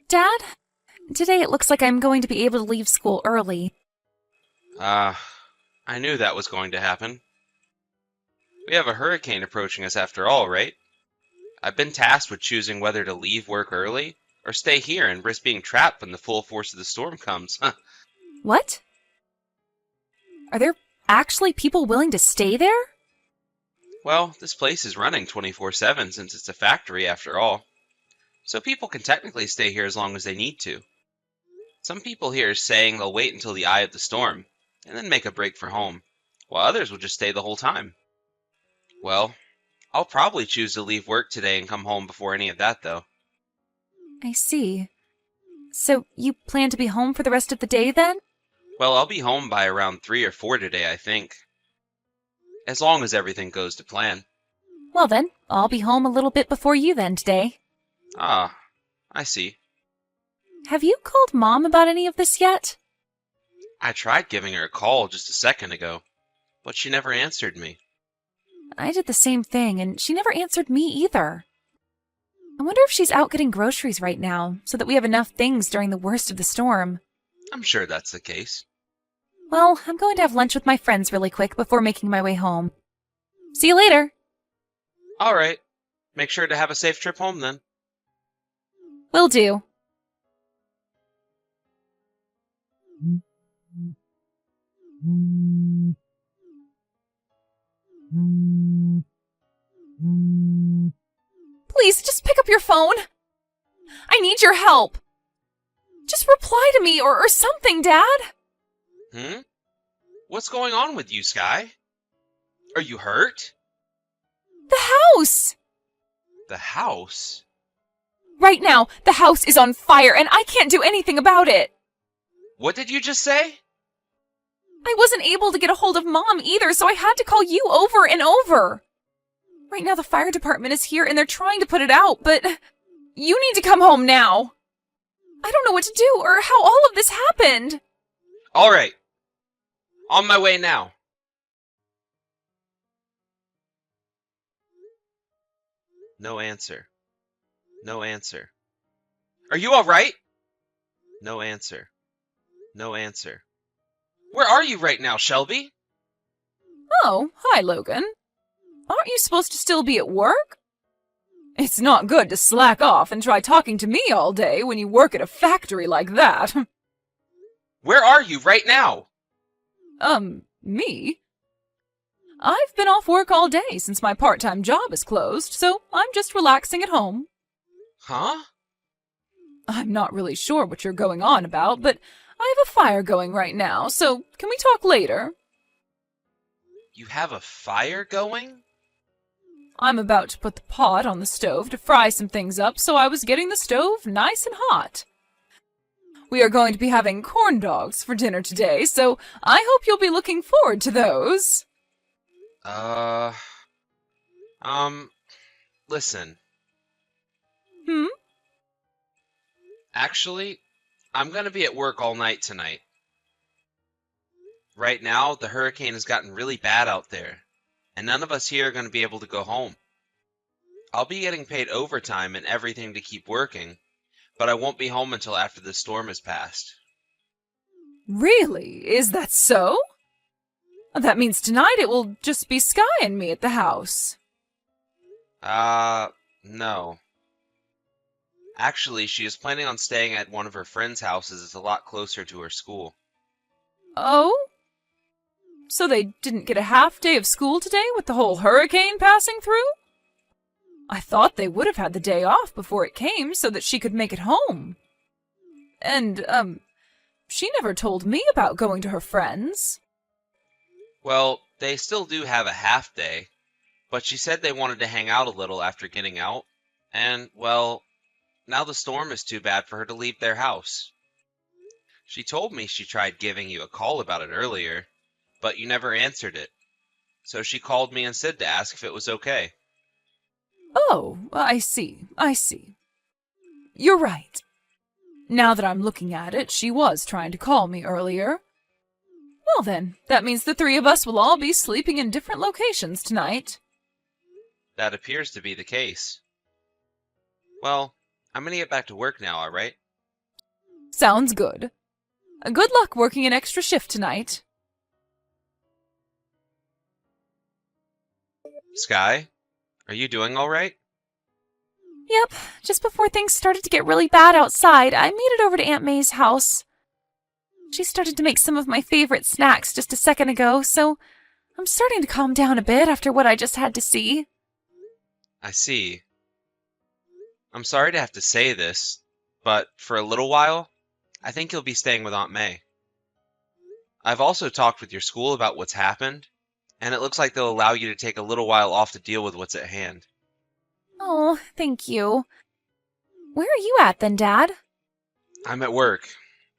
Dad, today it looks like I'm going to be able to leave school early. I knew that was going to happen. We have a hurricane approaching us after all, right? I've been tasked with choosing whether to leave work early or stay here and risk being trapped when the full force of the storm comes. What? Are there actually people willing to stay there? Well, this place is running 24/7 since it's a factory after all, so people can technically stay here as long as they need to. Some people here are saying they'll wait until the eye of the storm and then make a break for home, while others will just stay the whole time. Well, I'll probably choose to leave work today and come home before any of that, though. I see. So you plan to be home for the rest of the day then? Well, I'll be home by around 3 or 4 today, I think. As long as everything goes to plan. Well then, I'll be home a little bit before you then today. Ah, I see. Have you called Mom about any of this yet? I tried giving her a call just a second ago, but she never answered me. I did the same thing, and she never answered me either. I wonder if she's out getting groceries right now, so that we have enough things during the worst of the storm. I'm sure that's the case. Well, I'm going to have lunch with my friends really quick before making my way home. See you later. All right. Make sure to have a safe trip home then. Will do. Please, just pick up your phone. I need your help. Just reply to me or something, Dad. Hmm? What's going on with you, Sky? Are you hurt? The house! The house? Right now, the house is on fire and I can't do anything about it. What did you just say? I wasn't able to get a hold of Mom either, so I had to call you over and over. Right now, the fire department is here and they're trying to put it out, but you need to come home now. I don't know what to do or how all of this happened. All right. On my way now. No answer. No answer. Are you all right? No answer. No answer. Where are you right now, Shelby? Oh, hi, Logan. Aren't you supposed to still be at work? It's not good to slack off and try talking to me all day when you work at a factory like that. Where are you right now? Me? I've been off work all day since my part-time job is closed, so I'm just relaxing at home. Huh? I'm not really sure what you're going on about, but I have a fire going right now, so can we talk later? You have a fire going? I'm about to put the pot on the stove to fry some things up, so I was getting the stove nice and hot. We are going to be having corn dogs for dinner today, so I hope you'll be looking forward to those. Uh, listen. Hmm? Actually, I'm gonna be at work all night tonight. Right now, the hurricane has gotten really bad out there, and none of us here are gonna be able to go home. I'll be getting paid overtime and everything to keep working, but I won't be home until after the storm has passed. Really? Is that so? That means tonight it will just be Sky and me at the house. No. Actually, she is planning on staying at one of her friends' houses. It's a lot closer to her school. Oh? So they didn't get a half day of school today with the whole hurricane passing through? I thought they would have had the day off before it came so that she could make it home. And, she never told me about going to her friends. Well, they still do have a half day, but she said they wanted to hang out a little after getting out, and, well, now the storm is too bad for her to leave their house. She told me she tried giving you a call about it earlier, but you never answered it. So she called me instead to ask if it was okay. Oh, I see. You're right. Now that I'm looking at it, she was trying to call me earlier. Well then, that means the three of us will all be sleeping in different locations tonight. That appears to be the case. Well, I'm gonna get back to work now, alright? Sounds good. Good luck working an extra shift tonight. Sky, are you doing all right? Yep, just before things started to get really bad outside, I made it over to Aunt May's house. She started to make some of my favorite snacks just a second ago, so I'm starting to calm down a bit after what I just had to see. I see. I'm sorry to have to say this, but for a little while, I think you'll be staying with Aunt May. I've also talked with your school about what's happened, and it looks like they'll allow you to take a little while off to deal with what's at hand. Oh, thank you. Where are you at then, Dad? I'm at work,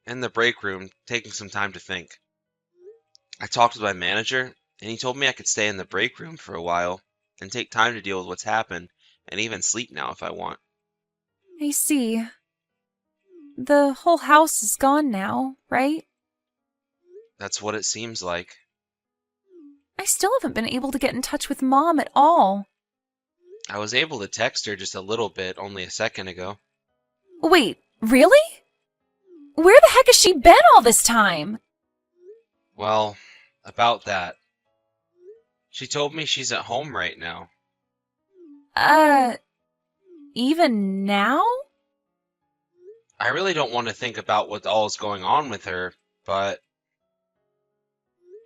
in the break room, taking some time to think. I talked with my manager, and he told me I could stay in the break room for a while and take time to deal with what's happened, and even sleep now if I want. I see. The whole house is gone now, right? That's what it seems like. I still haven't been able to get in touch with Mom at all. I was able to text her just a little bit only a second ago. Wait, really? Where the heck has she been all this time? Well, about that. She told me she's at home right now. Even now? I really don't want to think about what all is going on with her, but...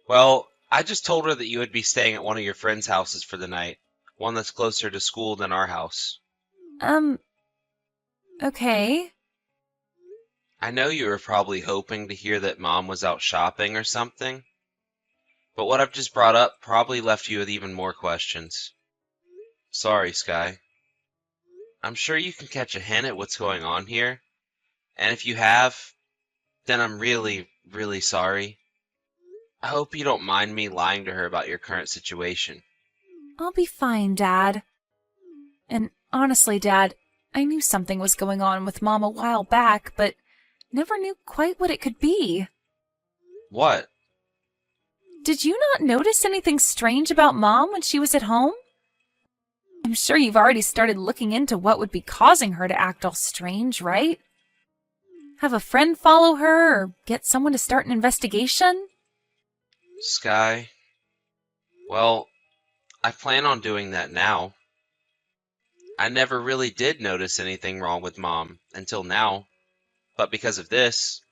Well, I just told her that you would be staying at one of your friends' houses for the night. One that's closer to school than our house. Okay. I know you were probably hoping to hear that Mom was out shopping or something, but what I've just brought up probably left you with even more questions. Sorry, Sky. I'm sure you can catch a hint at what's going on here, and if you have, then I'm really, really sorry. I hope you don't mind me lying to her about your current situation. I'll be fine, Dad. And honestly, Dad, I knew something was going on with Mom a while back, but never knew quite what it could be. What? Did you not notice anything strange about Mom when she was at home? I'm sure you've already started looking into what would be causing her to act all strange, right? Have a friend follow her, or get someone to start an investigation? Sky? Well, I plan on doing that now. I never really did notice anything wrong with Mom until now, but because of this,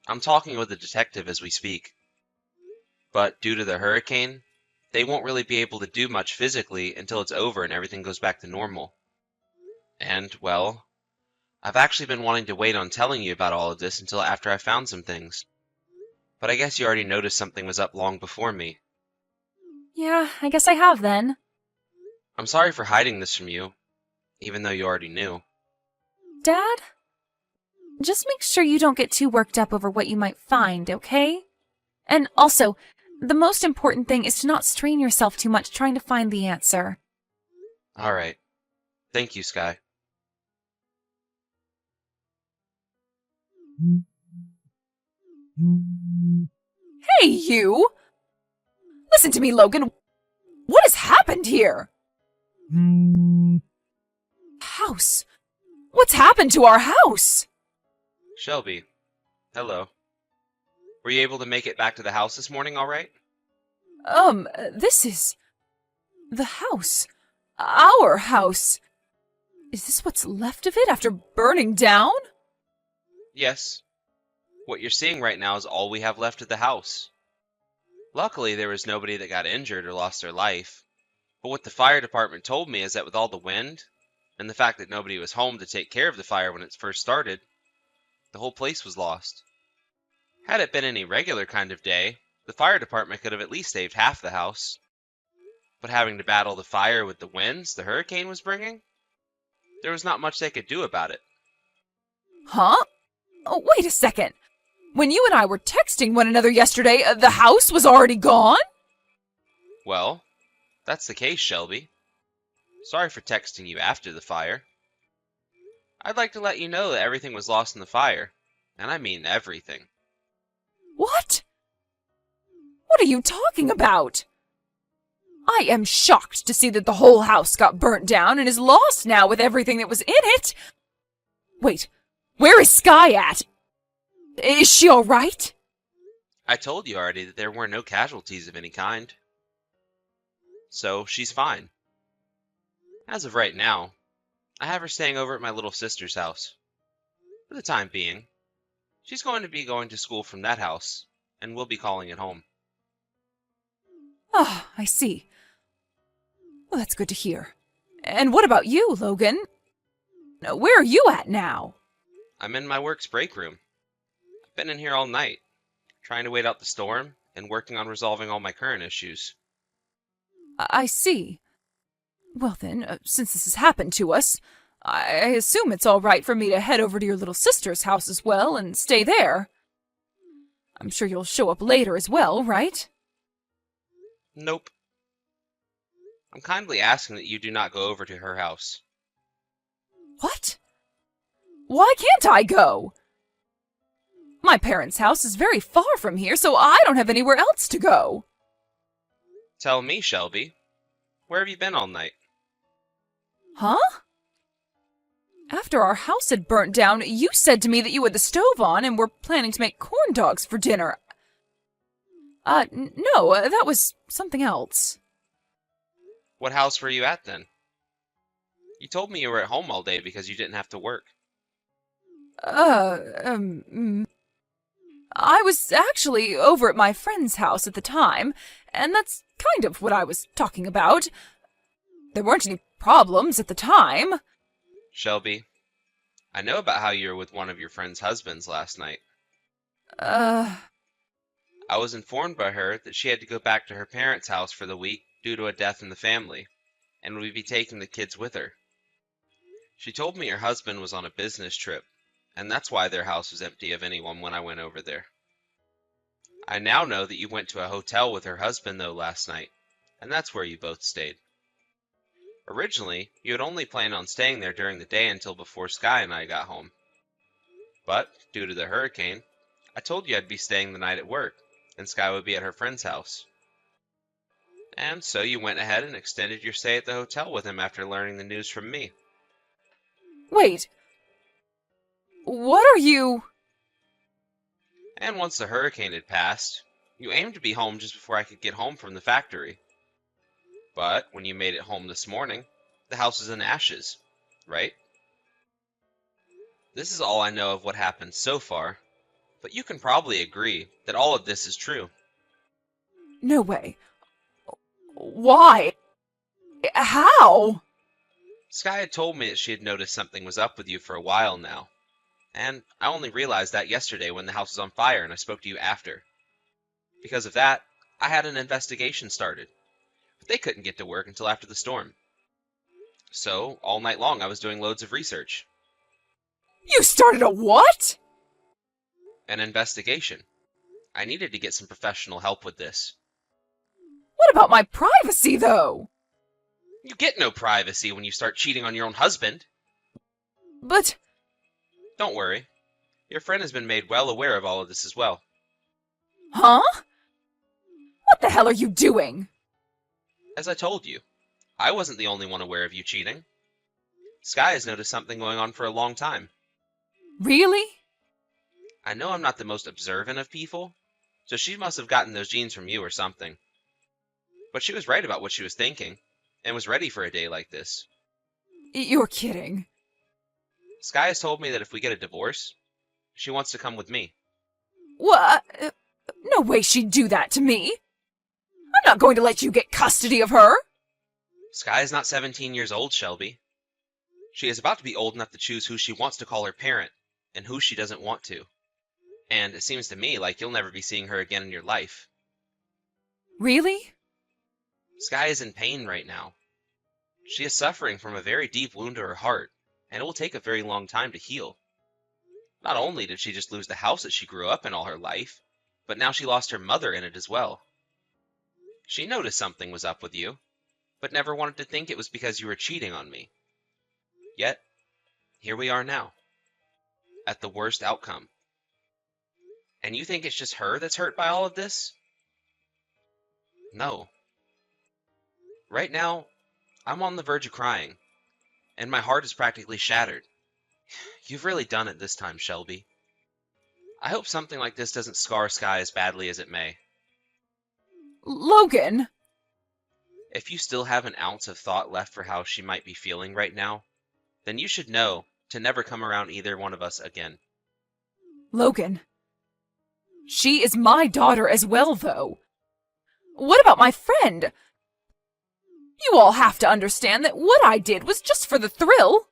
I'm talking with a detective as we speak. But due to the hurricane, they won't really be able to do much physically until it's over and everything goes back to normal. And, well, I've actually been wanting to wait on telling you about all of this until after I found some things. But I guess you already noticed something was up long before me. Yeah, I guess I have then. I'm sorry for hiding this from you, even though you already knew. Dad? Just make sure you don't get too worked up over what you might find, okay? And also, the most important thing is to not strain yourself too much trying to find the answer. Alright. Thank you, Sky. Hey, you! Listen to me, Logan. What has happened here? House? What's happened to our house? Shelby. Hello. Were you able to make it back to the house this morning alright? This is... the house. Our house. Is this what's left of it after burning down? Yes. What you're seeing right now is all we have left of the house. Luckily, there was nobody that got injured or lost their life. But what the fire department told me is that with all the wind, and the fact that nobody was home to take care of the fire when it first started, the whole place was lost. Had it been any regular kind of day, the fire department could have at least saved half the house. But having to battle the fire with the winds the hurricane was bringing, there was not much they could do about it. Huh? Oh, wait a second. When you and I were texting one another yesterday, the house was already gone? Well, that's the case, Shelby. Sorry for texting you after the fire. I'd like to let you know that everything was lost in the fire, and I mean everything. What? What are you talking about? I am shocked to see that the whole house got burnt down and is lost now with everything that was in it. Wait, where is Sky at? Is she all right? I told you already that there were no casualties of any kind. So, she's fine. As of right now, I have her staying over at my little sister's house. For the time being. She's going to be going to school from that house, and we'll be calling it home. Ah, I see. Well, that's good to hear. And what about you, Logan? Where are you at now? I'm in my work's break room. I've been in here all night, trying to wait out the storm and working on resolving all my current issues. I see. Well then, since this has happened to us, I assume it's all right for me to head over to your little sister's house as well and stay there. I'm sure you'll show up later as well, right? Nope. I'm kindly asking that you do not go over to her house. What? Why can't I go? My parents' house is very far from here, so I don't have anywhere else to go. Tell me, Shelby, where have you been all night? Huh? After our house had burnt down, you said to me that you had the stove on and were planning to make corn dogs for dinner. No, that was something else. What house were you at then? You told me you were at home all day because you didn't have to work. I was actually over at my friend's house at the time, and that's kind of what I was talking about. There weren't any problems at the time. Shelby, I know about how you were with one of your friend's husbands last night. Uh, I was informed by her that she had to go back to her parents' house for the week due to a death in the family, and would be taking the kids with her. She told me her husband was on a business trip, and that's why their house was empty of anyone when I went over there. I now know that you went to a hotel with her husband, though, last night, and that's where you both stayed. Originally, you had only planned on staying there during the day until before Sky and I got home. But, due to the hurricane, I told you I'd be staying the night at work, and Sky would be at her friend's house. And so you went ahead and extended your stay at the hotel with him after learning the news from me. wait. What are you... And once the hurricane had passed, you aimed to be home just before I could get home from the factory. But when you made it home this morning, the house is in ashes, right? This is all I know of what happened so far, but you can probably agree that all of this is true. No way. Why? How? Sky had told me that she had noticed something was up with you for a while now, and I only realized that yesterday when the house was on fire and I spoke to you after. Because of that, I had an investigation started, but they couldn't get to work until after the storm. So, all night long I was doing loads of research. You started a what? An investigation. I needed to get some professional help with this. What about my privacy, though? You get no privacy when you start cheating on your own husband. But... Don't worry. Your friend has been made well aware of all of this as well. Huh? What the hell are you doing? As I told you, I wasn't the only one aware of you cheating. Sky has noticed something going on for a long time. Really? I know I'm not the most observant of people, so she must have gotten those genes from you or something. But she was right about what she was thinking, and was ready for a day like this. You're kidding. Sky has told me that if we get a divorce, she wants to come with me. What? No way she'd do that to me. I'm not going to let you get custody of her. Sky is not 17 years old, Shelby. She is about to be old enough to choose who she wants to call her parent, and who she doesn't want to. And it seems to me like you'll never be seeing her again in your life. Really? Sky is in pain right now. She is suffering from a very deep wound to her heart, and it will take a very long time to heal. Not only did she just lose the house that she grew up in all her life, but now she lost her mother in it as well. She noticed something was up with you, but never wanted to think it was because you were cheating on me. Yet, here we are now, at the worst outcome. And you think it's just her that's hurt by all of this? No. Right now, I'm on the verge of crying, and my heart is practically shattered. You've really done it this time, Shelby. I hope something like this doesn't scar Sky as badly as it may. Logan! If you still have an ounce of thought left for how she might be feeling right now, then you should know to never come around either one of us again. Logan. She is my daughter as well, though. What about my friend? You all have to understand that what I did was just for the thrill.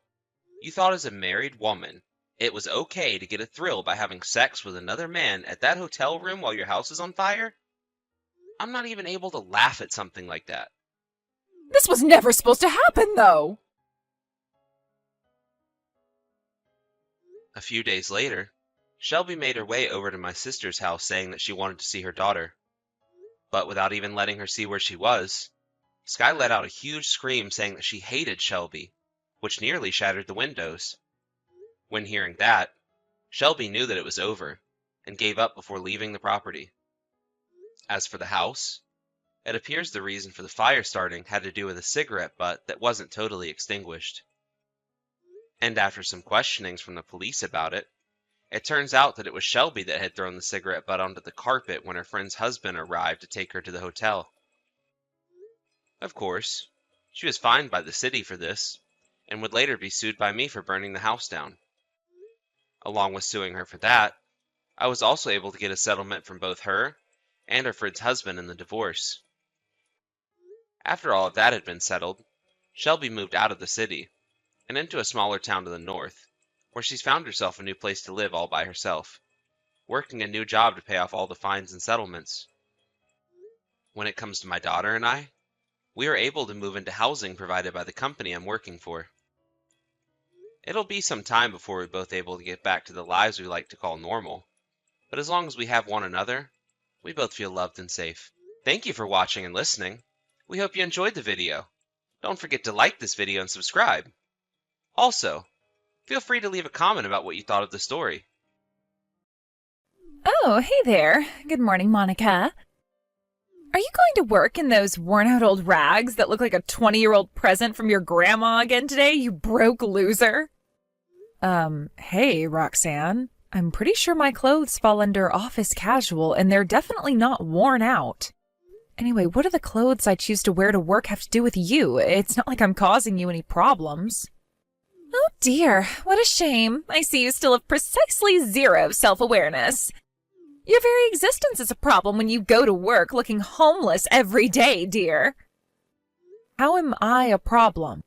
You thought as a married woman, it was okay to get a thrill by having sex with another man at that hotel room while your house is on fire? I'm not even able to laugh at something like that. This was never supposed to happen, though. A few days later, Shelby made her way over to my sister's house saying that she wanted to see her daughter. But without even letting her see where she was, Sky let out a huge scream saying that she hated Shelby, which nearly shattered the windows. When hearing that, Shelby knew that it was over and gave up before leaving the property. As for the house, it appears the reason for the fire starting had to do with a cigarette butt that wasn't totally extinguished. And after some questionings from the police about it, it turns out that it was Shelby that had thrown the cigarette butt onto the carpet when her friend's husband arrived to take her to the hotel. Of course, she was fined by the city for this, and would later be sued by me for burning the house down. Along with suing her for that, I was also able to get a settlement from both her and her friend's husband in the divorce. After all of that had been settled, Shelby moved out of the city and into a smaller town to the north, where she's found herself a new place to live all by herself, working a new job to pay off all the fines and settlements. When it comes to my daughter and I, we are able to move into housing provided by the company I'm working for. It'll be some time before we're both able to get back to the lives we like to call normal, but as long as we have one another, we both feel loved and safe. Thank you for watching and listening. We hope you enjoyed the video. Don't forget to like this video and subscribe. Also, feel free to leave a comment about what you thought of the story. Oh, hey there. Good morning, Monica. Are you going to work in those worn-out old rags that look like a 20-year-old present from your grandma again today, you broke loser? Hey, Roxanne. I'm pretty sure my clothes fall under office casual, and they're definitely not worn out. Anyway, what do the clothes I choose to wear to work have to do with you? It's not like I'm causing you any problems. Oh dear, what a shame. I see you still have precisely zero self-awareness. Your very existence is a problem when you go to work looking homeless every day, dear. How am I a problem?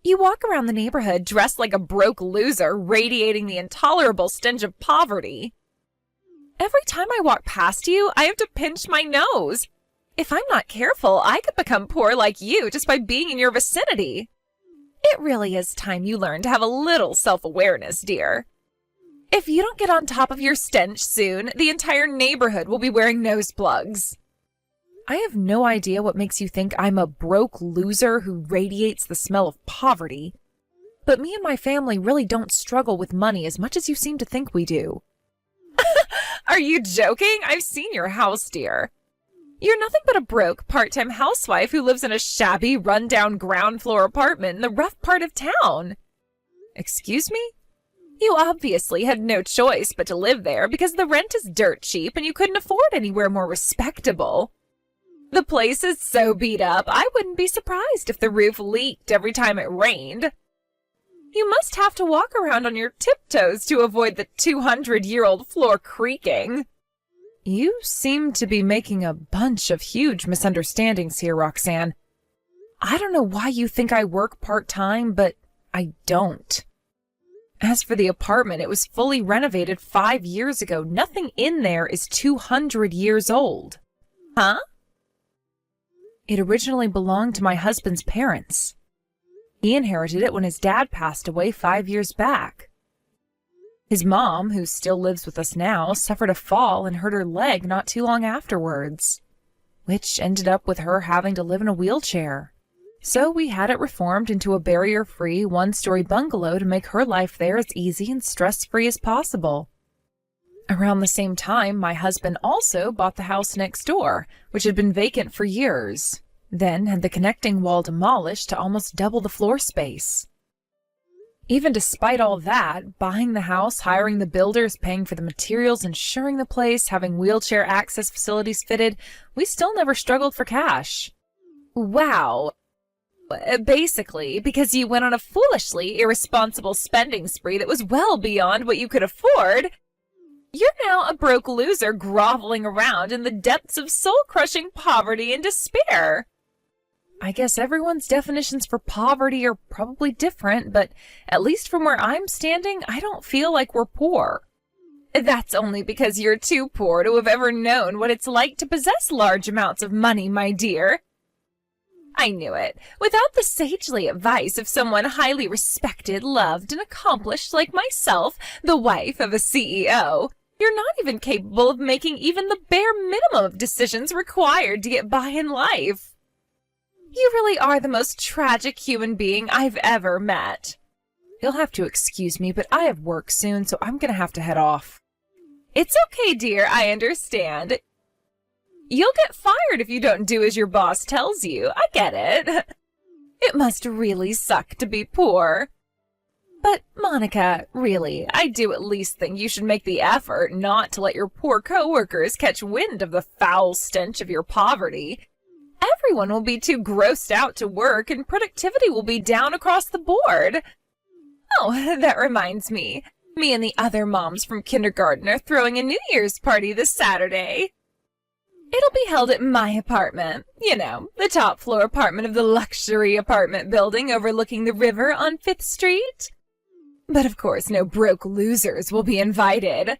You walk around the neighborhood dressed like a broke loser, radiating the intolerable stench of poverty. Every time I walk past you, I have to pinch my nose. If I'm not careful, I could become poor like you just by being in your vicinity. It really is time you learn to have a little self-awareness, dear. If you don't get on top of your stench soon, the entire neighborhood will be wearing nose plugs. I have no idea what makes you think I'm a broke loser who radiates the smell of poverty, but me and my family really don't struggle with money as much as you seem to think we do. Are you joking? I've seen your house, dear. You're nothing but a broke part-time housewife who lives in a shabby, run-down ground-floor apartment in the rough part of town. Excuse me? You obviously had no choice but to live there because the rent is dirt cheap and you couldn't afford anywhere more respectable. The place is so beat up, I wouldn't be surprised if the roof leaked every time it rained. You must have to walk around on your tiptoes to avoid the 200-year-old floor creaking. You seem to be making a bunch of huge misunderstandings here, Roxanne. I don't know why you think I work part-time, but I don't. As for the apartment, it was fully renovated 5 years ago. Nothing in there is 200 years old. Huh? It originally belonged to my husband's parents. He inherited it when his dad passed away 5 years back. His mom, who still lives with us now, suffered a fall and hurt her leg not too long afterwards, which ended up with her having to live in a wheelchair. So we had it reformed into a barrier-free, one-story bungalow to make her life there as easy and stress-free as possible. Around the same time, my husband also bought the house next door, which had been vacant for years, then had the connecting wall demolished to almost double the floor space. Even despite all that, buying the house, hiring the builders, paying for the materials, insuring the place, having wheelchair access facilities fitted, we still never struggled for cash. Wow. Basically, because you went on a foolishly irresponsible spending spree that was well beyond what you could afford, you're now a broke loser groveling around in the depths of soul-crushing poverty and despair. I guess everyone's definitions for poverty are probably different, but at least from where I'm standing, I don't feel like we're poor. That's only because you're too poor to have ever known what it's like to possess large amounts of money, my dear. I knew it. Without the sagely advice of someone highly respected, loved, and accomplished like myself, the wife of a CEO, you're not even capable of making even the bare minimum of decisions required to get by in life. You really are the most tragic human being I've ever met. You'll have to excuse me, but I have work soon, so I'm gonna have to head off. It's okay, dear, I understand. You'll get fired if you don't do as your boss tells you. I get it. It must really suck to be poor. But, Monica, really, I do at least think you should make the effort not to let your poor coworkers catch wind of the foul stench of your poverty. Everyone will be too grossed out to work, and productivity will be down across the board. Oh, that reminds me. Me and the other moms from kindergarten are throwing a New Year's party this Saturday. It'll be held at my apartment. You know, the top floor apartment of the luxury apartment building overlooking the river on 5th Street. But of course, no broke losers will be invited.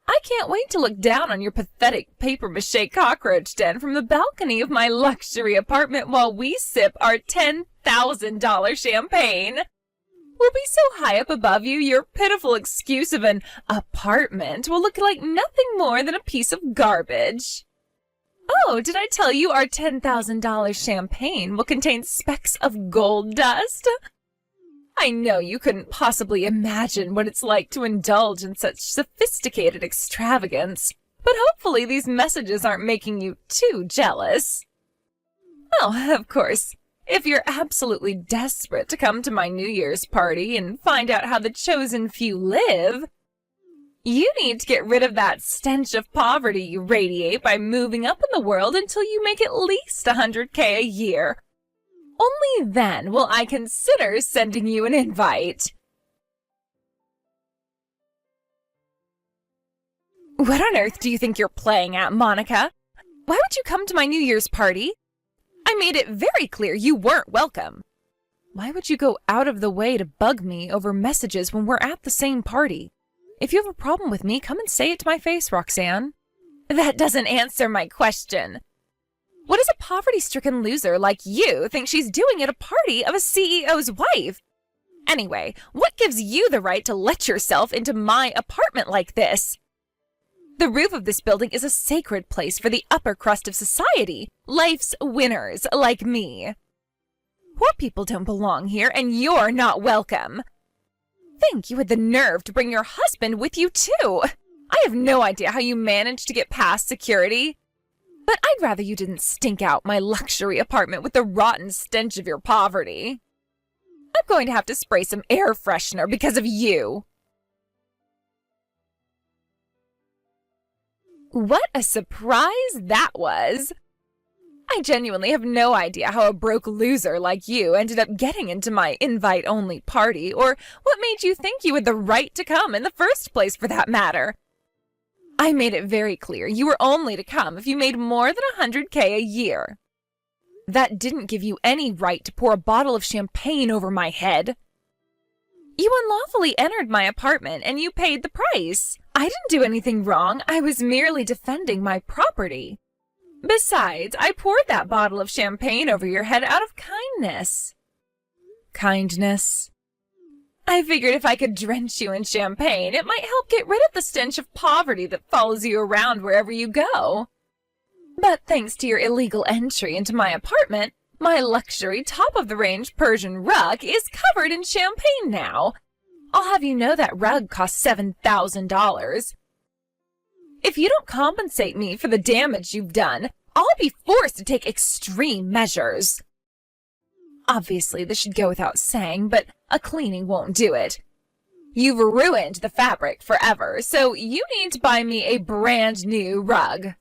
I can't wait to look down on your pathetic papier-mâché cockroach den from the balcony of my luxury apartment while we sip our $10,000 champagne. We'll be so high up above you, your pitiful excuse of an apartment will look like nothing more than a piece of garbage. Oh, did I tell you our $10,000 champagne will contain specks of gold dust? I know you couldn't possibly imagine what it's like to indulge in such sophisticated extravagance, but hopefully these messages aren't making you too jealous. Oh, of course. If you're absolutely desperate to come to my New Year's party and find out how the chosen few live, you need to get rid of that stench of poverty you radiate by moving up in the world until you make at least $100K a year. Only then will I consider sending you an invite. What on earth do you think you're playing at, Monica? Why would you come to my New Year's party? I made it very clear you weren't welcome. Why would you go out of the way to bug me over messages when we're at the same party? If you have a problem with me, come and say it to my face, Roxanne. That doesn't answer my question. What does a poverty-stricken loser like you think she's doing at a party of a CEO's wife? Anyway, what gives you the right to let yourself into my apartment like this? The roof of this building is a sacred place for the upper crust of society, life's winners like me. Poor people don't belong here, and you're not welcome. Think you had the nerve to bring your husband with you, too. I have no idea how you managed to get past security. But I'd rather you didn't stink out my luxury apartment with the rotten stench of your poverty. I'm going to have to spray some air freshener because of you. What a surprise that was! I genuinely have no idea how a broke loser like you ended up getting into my invite-only party, or what made you think you had the right to come in the first place, for that matter. I made it very clear you were only to come if you made more than $100K a year. That didn't give you any right to pour a bottle of champagne over my head. You unlawfully entered my apartment and you paid the price. I didn't do anything wrong. I was merely defending my property. Besides, I poured that bottle of champagne over your head out of kindness. Kindness? I figured if I could drench you in champagne, it might help get rid of the stench of poverty that follows you around wherever you go. But thanks to your illegal entry into my apartment, my luxury top-of-the-range Persian rug is covered in champagne now. I'll have you know that rug cost $7,000. If you don't compensate me for the damage you've done, I'll be forced to take extreme measures. Obviously, this should go without saying, but a cleaning won't do it. You've ruined the fabric forever, so you need to buy me a brand new rug.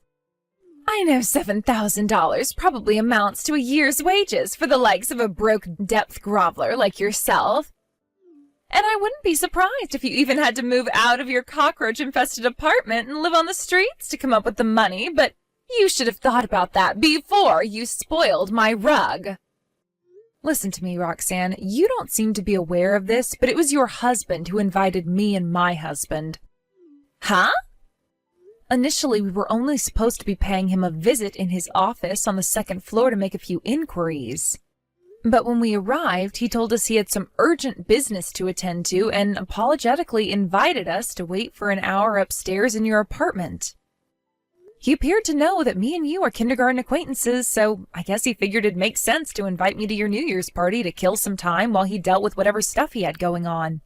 I know $7,000 probably amounts to a year's wages for the likes of a broke depth groveler like yourself. And I wouldn't be surprised if you even had to move out of your cockroach-infested apartment and live on the streets to come up with the money, but you should have thought about that before you spoiled my rug. Listen to me, Roxanne. You don't seem to be aware of this, but it was your husband who invited me and my husband. Huh? Initially, we were only supposed to be paying him a visit in his office on the second floor to make a few inquiries. But when we arrived, he told us he had some urgent business to attend to and apologetically invited us to wait for an hour upstairs in your apartment. He appeared to know that me and you are kindergarten acquaintances, so I guess he figured it'd make sense to invite me to your New Year's party to kill some time while he dealt with whatever stuff he had going on.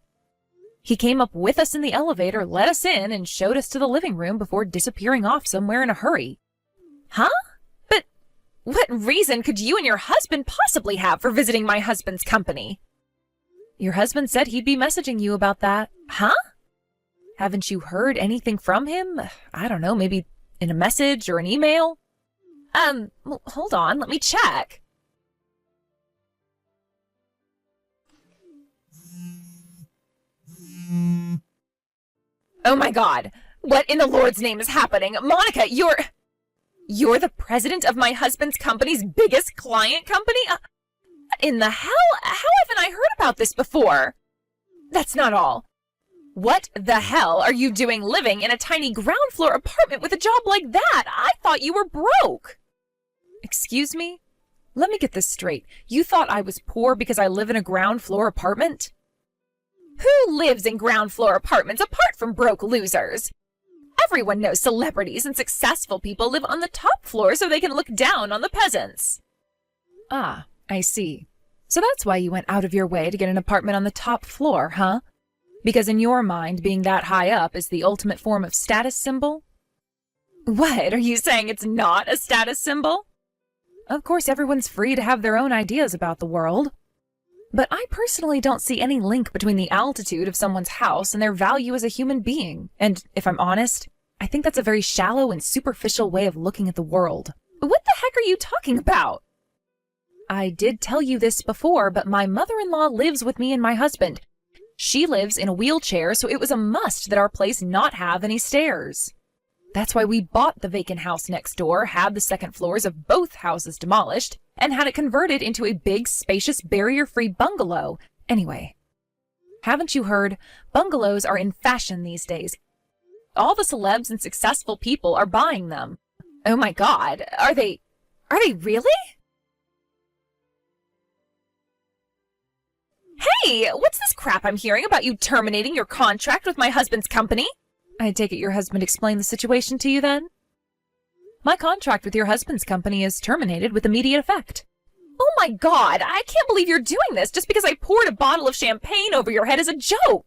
He came up with us in the elevator, let us in, and showed us to the living room before disappearing off somewhere in a hurry. Huh? But what reason could you and your husband possibly have for visiting my husband's company? Your husband said he'd be messaging you about that. Huh? Haven't you heard anything from him? I don't know, maybe in a message or an email? Well, hold on, let me check. Oh my God, what in the Lord's name is happening? Monica, you're the president of my husband's company's biggest client company? In the hell? How haven't I heard about this before? That's not all. What the hell are you doing living in a tiny ground floor apartment with a job like that? I thought you were broke. Excuse me? Let me get this straight. You thought I was poor because I live in a ground floor apartment? Who lives in ground floor apartments apart from broke losers? Everyone knows celebrities and successful people live on the top floor so they can look down on the peasants. Ah, I see. So that's why you went out of your way to get an apartment on the top floor, huh? Because in your mind, being that high up is the ultimate form of status symbol? What, are you saying it's not a status symbol? Of course, everyone's free to have their own ideas about the world. But I personally don't see any link between the altitude of someone's house and their value as a human being. And if I'm honest, I think that's a very shallow and superficial way of looking at the world. What the heck are you talking about? I did tell you this before, but my mother-in-law lives with me and my husband. She lives in a wheelchair, so it was a must that our place not have any stairs. That's why we bought the vacant house next door, had the second floors of both houses demolished, and had it converted into a big, spacious, barrier-free bungalow. Anyway, haven't you heard? Bungalows are in fashion these days. All the celebs and successful people are buying them. Oh my God, are they really? Hey, what's this crap I'm hearing about you terminating your contract with my husband's company? I take it your husband explained the situation to you then? My contract with your husband's company is terminated with immediate effect. Oh my God, I can't believe you're doing this just because I poured a bottle of champagne over your head as a joke.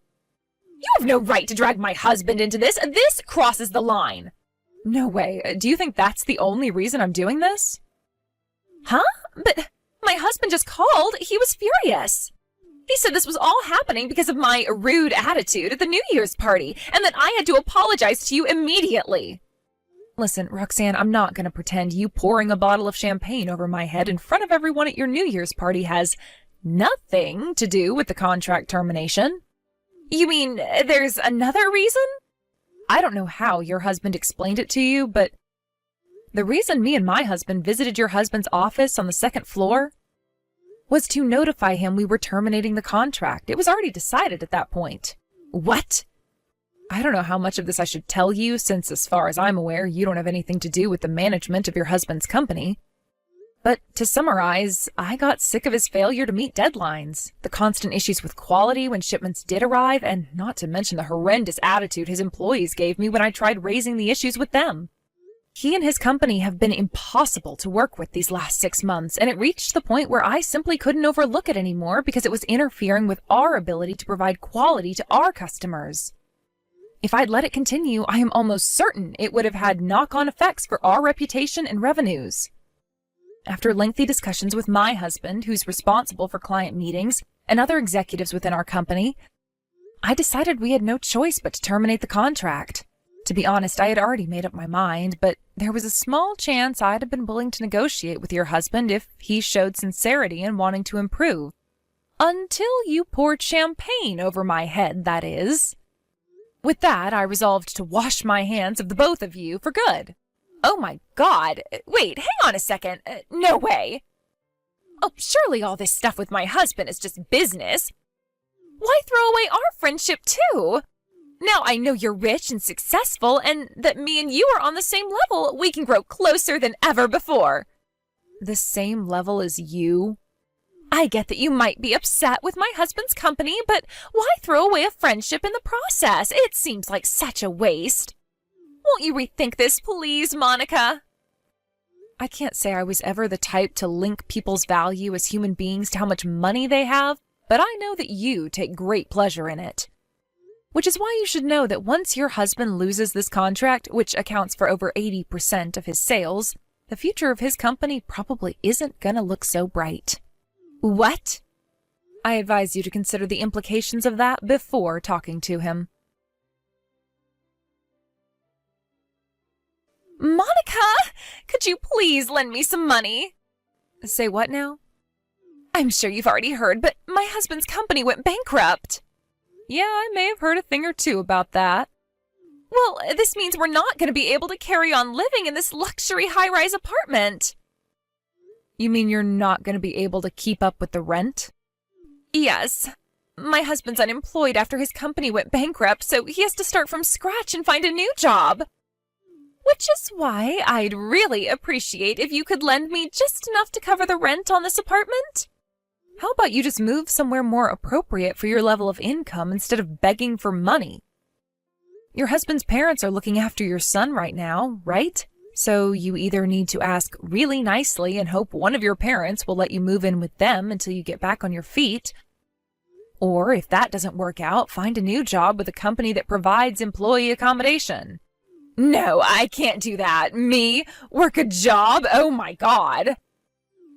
You have no right to drag my husband into this. This crosses the line. No way. Do you think that's the only reason I'm doing this? Huh? But my husband just called. He was furious. He said this was all happening because of my rude attitude at the New Year's party, and that I had to apologize to you immediately. Listen, Roxanne, I'm not going to pretend you pouring a bottle of champagne over my head in front of everyone at your New Year's party has nothing to do with the contract termination. You mean there's another reason? I don't know how your husband explained it to you, but the reason me and my husband visited your husband's office on the second floor was to notify him we were terminating the contract. It was already decided at that point. What? I don't know how much of this I should tell you, since as far as I'm aware, you don't have anything to do with the management of your husband's company. But to summarize, I got sick of his failure to meet deadlines, the constant issues with quality when shipments did arrive, and not to mention the horrendous attitude his employees gave me when I tried raising the issues with them. He and his company have been impossible to work with these last 6 months, and it reached the point where I simply couldn't overlook it anymore because it was interfering with our ability to provide quality to our customers. If I'd let it continue, I am almost certain it would have had knock-on effects for our reputation and revenues. After lengthy discussions with my husband, who's responsible for client meetings, and other executives within our company, I decided we had no choice but to terminate the contract. To be honest, I had already made up my mind, but there was a small chance I'd have been willing to negotiate with your husband if he showed sincerity in wanting to improve. Until you poured champagne over my head, that is. With that, I resolved to wash my hands of the both of you for good. Oh my God! Wait, hang on a second. No way! Oh, surely all this stuff with my husband is just business. Why throw away our friendship too? Now I know you're rich and successful, and that me and you are on the same level, we can grow closer than ever before. The same level as you? I get that you might be upset with my husband's company, but why throw away a friendship in the process? It seems like such a waste. Won't you rethink this, please, Monica? I can't say I was ever the type to link people's value as human beings to how much money they have, but I know that you take great pleasure in it. Which is why you should know that once your husband loses this contract, which accounts for over 80% of his sales, the future of his company probably isn't gonna look so bright. What? I advise you to consider the implications of that before talking to him. Monica, could you please lend me some money? Say what now? I'm sure you've already heard, but my husband's company went bankrupt. Yeah, I may have heard a thing or two about that. Well, this means we're not going to be able to carry on living in this luxury high-rise apartment. You mean you're not going to be able to keep up with the rent? Yes. My husband's unemployed after his company went bankrupt, so he has to start from scratch and find a new job. Which is why I'd really appreciate if you could lend me just enough to cover the rent on this apartment. How about you just move somewhere more appropriate for your level of income instead of begging for money? Your husband's parents are looking after your son right now, right? So you either need to ask really nicely and hope one of your parents will let you move in with them until you get back on your feet. Or if that doesn't work out, find a new job with a company that provides employee accommodation. No, I can't do that. Me? Work a job? Oh my God.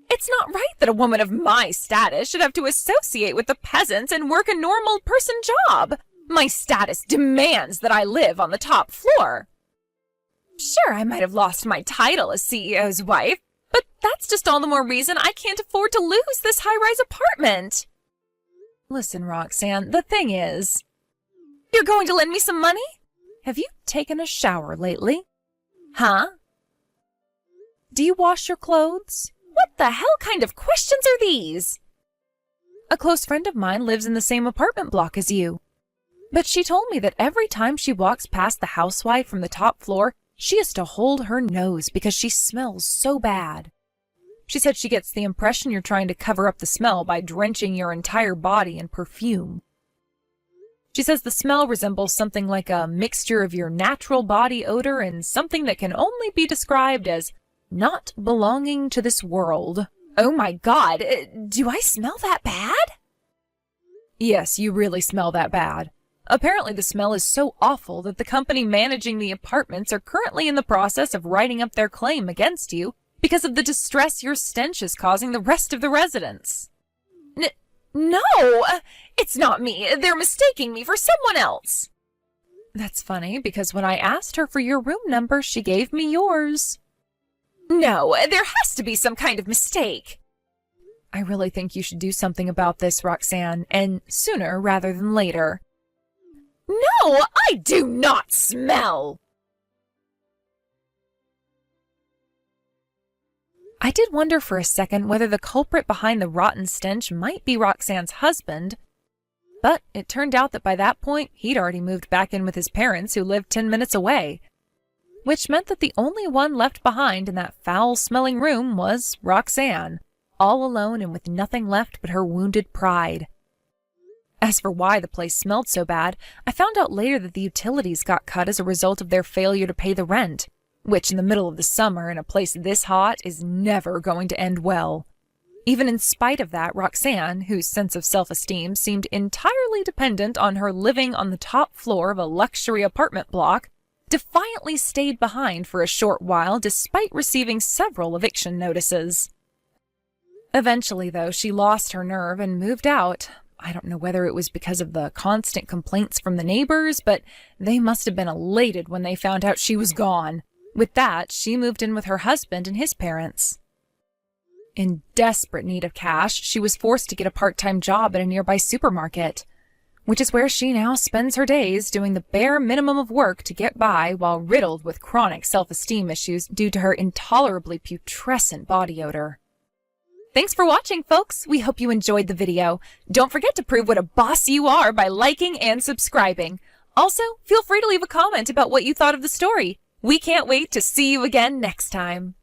It's not right that a woman of my status should have to associate with the peasants and work a normal person job. My status demands that I live on the top floor. Sure, I might have lost my title as CEO's wife, but that's just all the more reason I can't afford to lose this high-rise apartment. Listen, Roxanne, the thing is... You're going to lend me some money? Have you taken a shower lately? Huh? Do you wash your clothes? What the hell kind of questions are these? A close friend of mine lives in the same apartment block as you. But she told me that every time she walks past the housewife from the top floor, she has to hold her nose because she smells so bad. She said she gets the impression you're trying to cover up the smell by drenching your entire body in perfume. She says the smell resembles something like a mixture of your natural body odor and something that can only be described as not belonging to this world. Oh my God, do I smell that bad? Yes, you really smell that bad. Apparently the smell is so awful that the company managing the apartments are currently in the process of writing up their claim against you because of the distress your stench is causing the rest of the residents. No, it's not me. They're mistaking me for someone else. That's funny, because when I asked her for your room number, she gave me yours. No, there has to be some kind of mistake. I really think you should do something about this, Roxanne, and sooner rather than later. No, I do not smell! I did wonder for a second whether the culprit behind the rotten stench might be Roxanne's husband, but it turned out that by that point, he'd already moved back in with his parents who lived 10 minutes away, which meant that the only one left behind in that foul-smelling room was Roxanne, all alone and with nothing left but her wounded pride. As for why the place smelled so bad, I found out later that the utilities got cut as a result of their failure to pay the rent, which in the middle of the summer in a place this hot is never going to end well. Even in spite of that, Roxanne, whose sense of self-esteem seemed entirely dependent on her living on the top floor of a luxury apartment block, defiantly stayed behind for a short while despite receiving several eviction notices. Eventually, though, she lost her nerve and moved out. I don't know whether it was because of the constant complaints from the neighbors, but they must have been elated when they found out she was gone. With that, she moved in with her husband and his parents. In desperate need of cash, she was forced to get a part-time job at a nearby supermarket, which is where she now spends her days doing the bare minimum of work to get by while riddled with chronic self-esteem issues due to her intolerably putrescent body odor. Thanks for watching, folks. We hope you enjoyed the video. Don't forget to prove what a boss you are by liking and subscribing. Also, feel free to leave a comment about what you thought of the story. We can't wait to see you again next time.